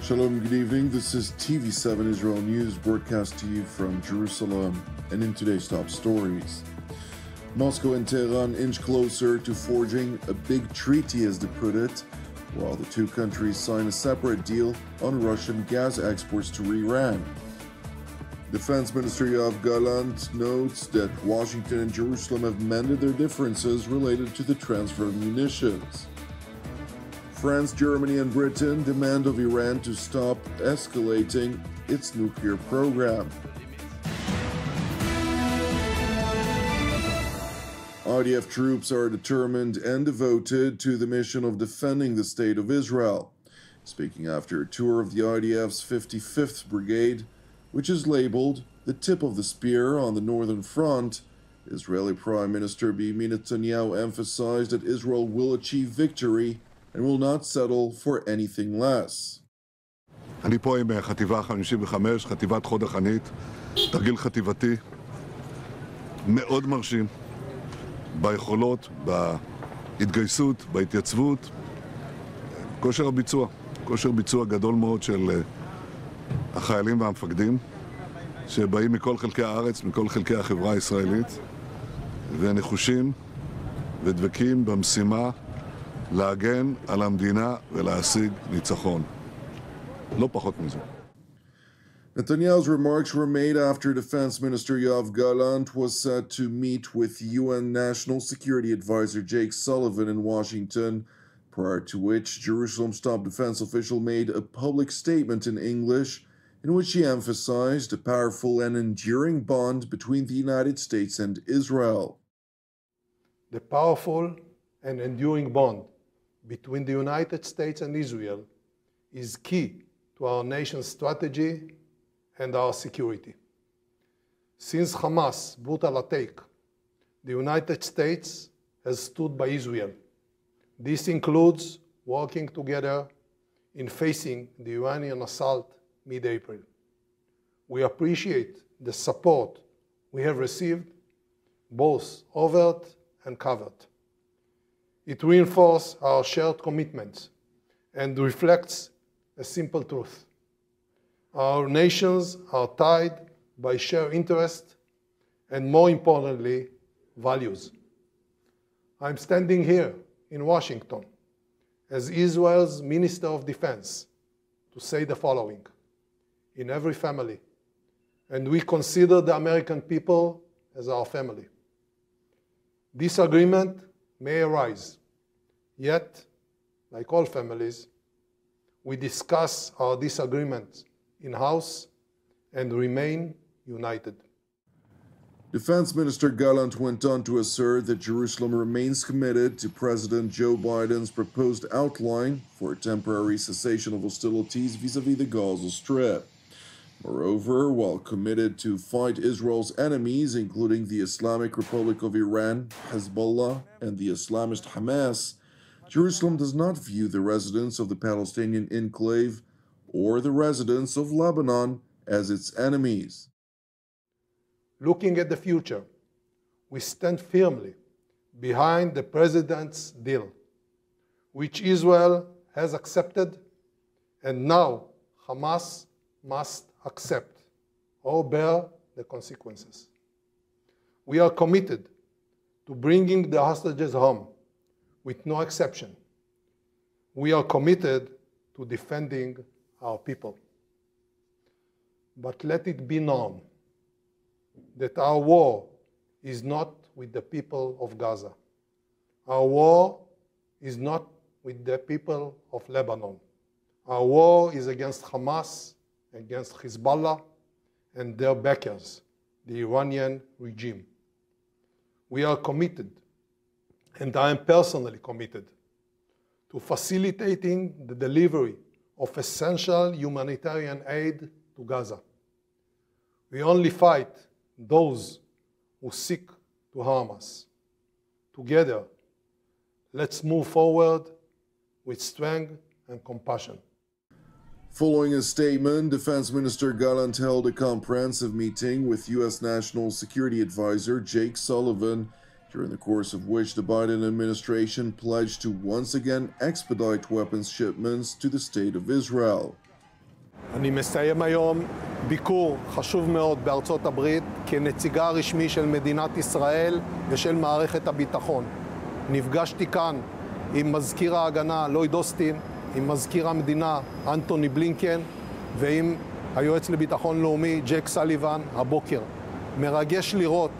Shalom, good evening. This is TV7 Israel News broadcast to you from Jerusalem. And in today's top stories, Moscow and Tehran inch closer to forging a big treaty, as they put it, while the two countries sign a separate deal on Russian gas exports to Iran. Defense Minister Yoav Gallant notes that Washington and Jerusalem have mended their differences related to the transfer of munitions. France, Germany, and Britain demand of Iran to stop escalating its nuclear program. IDF troops are determined and devoted to the mission of defending the State of Israel. Speaking after a tour of the IDF's 55th Brigade, which is labeled the tip of the spear on the northern front, Israeli Prime Minister Benjamin Netanyahu emphasized that Israel will achieve victory and will not settle for anything less. אני פה עם חטיבה 55, חטיבת חוד החנית, תרגיל חטיבתי מאוד מרשים ביכולות, בהתגייסות, בהתייצבות, כושר ביצוע גדול מאוד של החיילים והמפקדים שבאים מכל חלקי הארץ, מכל חלקי החברה הישראלית, ונחושים ודבקים במשימה להגן על המדינה ולהשיג ניצחון. לא פחות מזה. Netanyahu's remarks were made after Defense Minister Yoav Gallant was set to meet with UN National Security Advisor Jake Sullivan in Washington, prior to which Jerusalem's top defense official made a public statement in English in which he emphasized a powerful and enduring bond between the United States and Israel. The powerful and enduring bond between the United States and Israel is key to our nation's strategy and our security. Since Hamas' brutal attack, the United States has stood by Israel. This includes working together in facing the Iranian assault mid-April. We appreciate the support we have received, both overt and covert. It reinforces our shared commitments and reflects a simple truth. Our nations are tied by shared interest and, more importantly, values. I'm standing here in Washington as Israel's Minister of Defense to say the following: in every family, and we consider the American people as our family, disagreement may arise. Yet, like all families, we discuss our disagreements in-house and remain united. Defense Minister Gallant went on to assert that Jerusalem remains committed to President Joe Biden's proposed outline for a temporary cessation of hostilities vis-à-vis the Gaza Strip. Moreover, while committed to fight Israel's enemies, including the Islamic Republic of Iran, Hezbollah, and the Islamist Hamas, Jerusalem does not view the residents of the Palestinian enclave or the residents of Lebanon as its enemies. Looking at the future, we stand firmly behind the President's deal, which Israel has accepted, and now Hamas must accept or bear the consequences. We are committed to bringing the hostages home, with no exception. We are committed to defending our people. But let it be known that our war is not with the people of Gaza. Our war is not with the people of Lebanon. Our war is against Hamas, against Hezbollah, and their backers, the Iranian regime. We are committed, and I am personally committed, to facilitating the delivery of essential humanitarian aid to Gaza. We only fight those who seek to harm us. Together, let's move forward with strength and compassion. Following his statement, Defense Minister Gallant held a comprehensive meeting with U.S. National Security Advisor Jake Sullivan, during the course of which the Biden administration pledged to once again expedite weapons shipments to the State of Israel. אני מסיים היום ביקור חשוב מאוד בארצות הברית כנציגה הרשמי של מדינת ישראל ושל מערכת הביטחון. נפגשתי כאן עם מזכיר ההגנה לויד אוסטין, עם מזכיר המדינה אנטוני בלינקן ועם היועץ לביטחון לאומי ג'ק סליבן הבוקר. מרגש לראות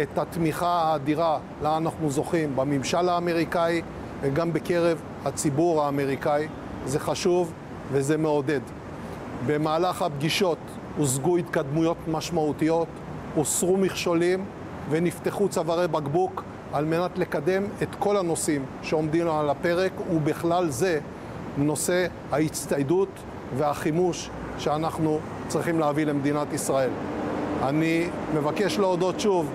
את התמיכה האדירה לה אנחנו זוכים בממשל האמריקאי וגם בקרב הציבור האמריקאי. זה חשוב וזה מעודד. במהלך הפגישות הושגו התקדמויות משמעותיות, הוסרו מכשולים ונפתחו צווארי בקבוק על מנת לקדם את כל הנושאים שעומדים על הפרק, ובכלל זה נושא ההצטיידות והחימוש שאנחנו צריכים להביא למדינת ישראל. אני מבקש להודות שוב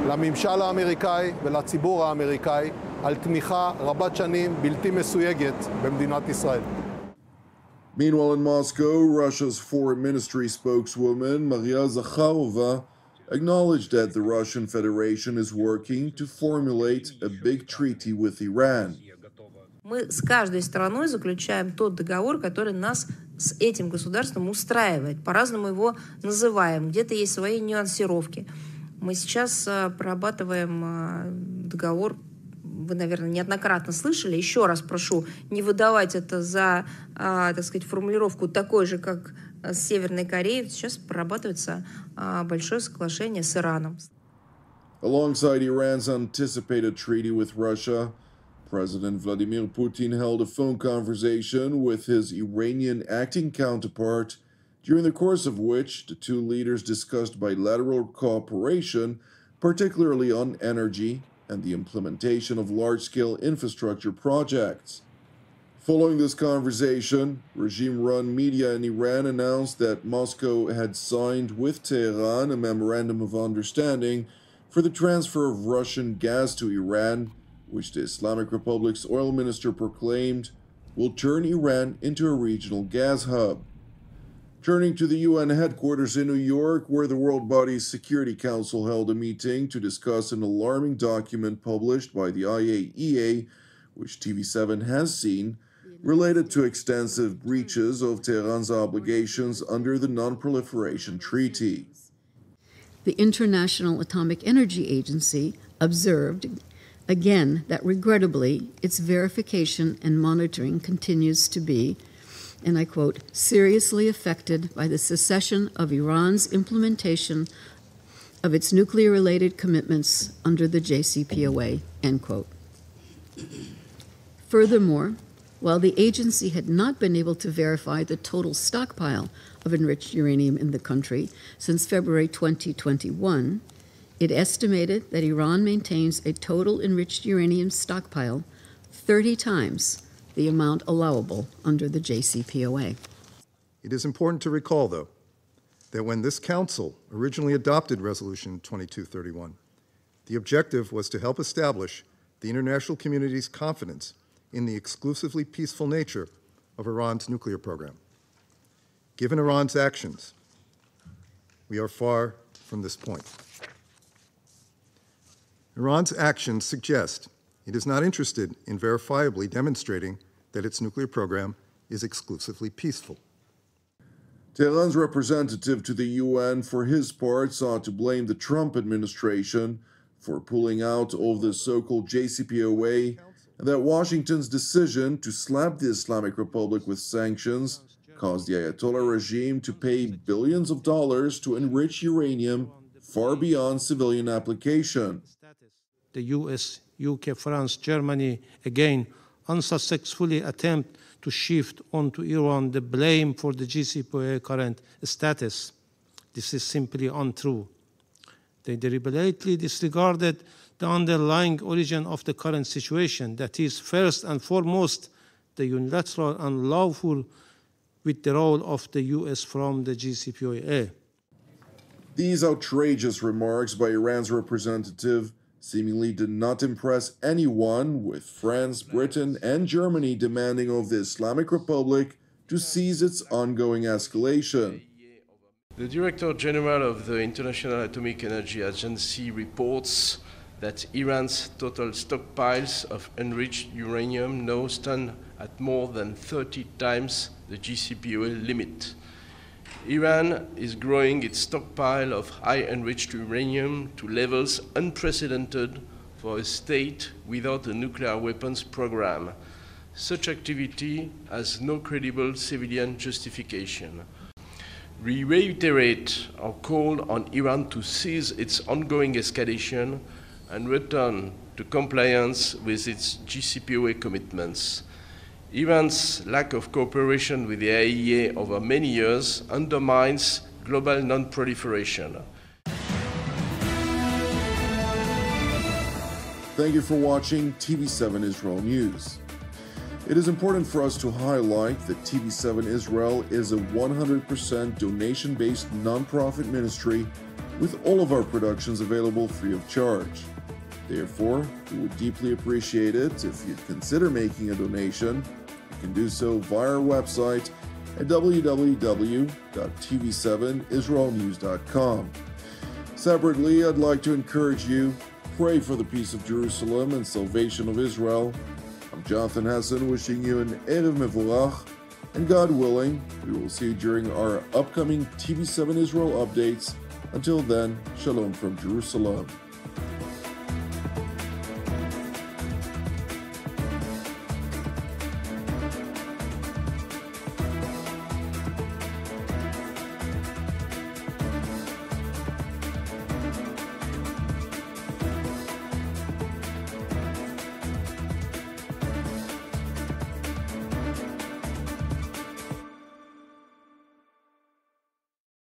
לממשל האמריקאי ולציבור האמריקאי על תמיכה רבת שנים בלתי מסויגת במדינת ישראל. Meanwhile, in Moscow, Russia's foreign ministry spokeswoman Maria Zakharova acknowledged that the Russian Federation is working to formulate a big treaty with Iran. Мы с каждой страной заключаем тот договор, который нас с этим государством устраивает. По-разному его называем. Где-то есть свои нюансировки. Мы сейчас прорабатываем договор. Вы, наверное, неоднократно слышали. Еще раз прошу не выдавать это за, так сказать, формулировку такой же, как с Северной Кореей. Сейчас прорабатывается большое соглашение с Ираном. Alongside Iran's anticipated treaty with Russia, President Vladimir Putin held a phone conversation with his Iranian acting counterpart, during the course of which the two leaders discussed bilateral cooperation, particularly on energy and the implementation of large-scale infrastructure projects. Following this conversation, regime-run media in Iran announced that Moscow had signed with Tehran a memorandum of understanding for the transfer of Russian gas to Iran, which the Islamic Republic's oil minister proclaimed will turn Iran into a regional gas hub. Turning to the UN headquarters in New York, where the world body's Security Council held a meeting to discuss an alarming document published by the IAEA, which TV7 has seen, related to extensive breaches of Tehran's obligations under the Non-Proliferation Treaty. The International Atomic Energy Agency observed again that regrettably its verification and monitoring continues to be, and I quote, seriously affected by the cessation of Iran's implementation of its nuclear-related commitments under the JCPOA, end quote. Furthermore, while the agency had not been able to verify the total stockpile of enriched uranium in the country since February 2021, it estimated that Iran maintains a total enriched uranium stockpile 30 times the amount allowable under the JCPOA. It is important to recall, though, that when this Council originally adopted Resolution 2231, the objective was to help establish the international community's confidence in the exclusively peaceful nature of Iran's nuclear program. Given Iran's actions, we are far from this point. Iran's actions suggest it is not interested in verifiably demonstrating that its nuclear program is exclusively peaceful. Tehran's representative to the UN, for his part, sought to blame the Trump administration for pulling out of the so-called JCPOA, and that Washington's decision to slap the Islamic Republic with sanctions caused the Ayatollah regime to pay billions of dollars to enrich uranium far beyond civilian application. The US, UK, France, Germany, again, unsuccessfully attempt to shift onto Iran the blame for the JCPOA current status. This is simply untrue. They deliberately disregarded the underlying origin of the current situation, that is, first and foremost, the unilateral and lawful withdrawal of the US from the JCPOA. These outrageous remarks by Iran's representative seemingly did not impress anyone, with France, Britain, and Germany demanding of the Islamic Republic to cease its ongoing escalation. The Director General of the International Atomic Energy Agency reports that Iran's total stockpiles of enriched uranium now stand at more than 30 times the JCPOA limit. Iran is growing its stockpile of high-enriched uranium to levels unprecedented for a state without a nuclear weapons program. Such activity has no credible civilian justification. We reiterate our call on Iran to cease its ongoing escalation and return to compliance with its JCPOA commitments. Iran's lack of cooperation with the IAEA over many years undermines global non-proliferation. Thank you for watching TV7 Israel News. It is important for us to highlight that TV7 Israel is a 100% donation-based nonprofit ministry with all of our productions available free of charge. Therefore, we would deeply appreciate it if you'd consider making a donation. You can do so via our website at www.tv7israelnews.com. Separately, I'd like to encourage you, pray for the peace of Jerusalem and salvation of Israel. I'm Jonathan Hessen, wishing you an Erev Mevorach, and God willing, we will see you during our upcoming TV7 Israel updates. Until then, Shalom from Jerusalem.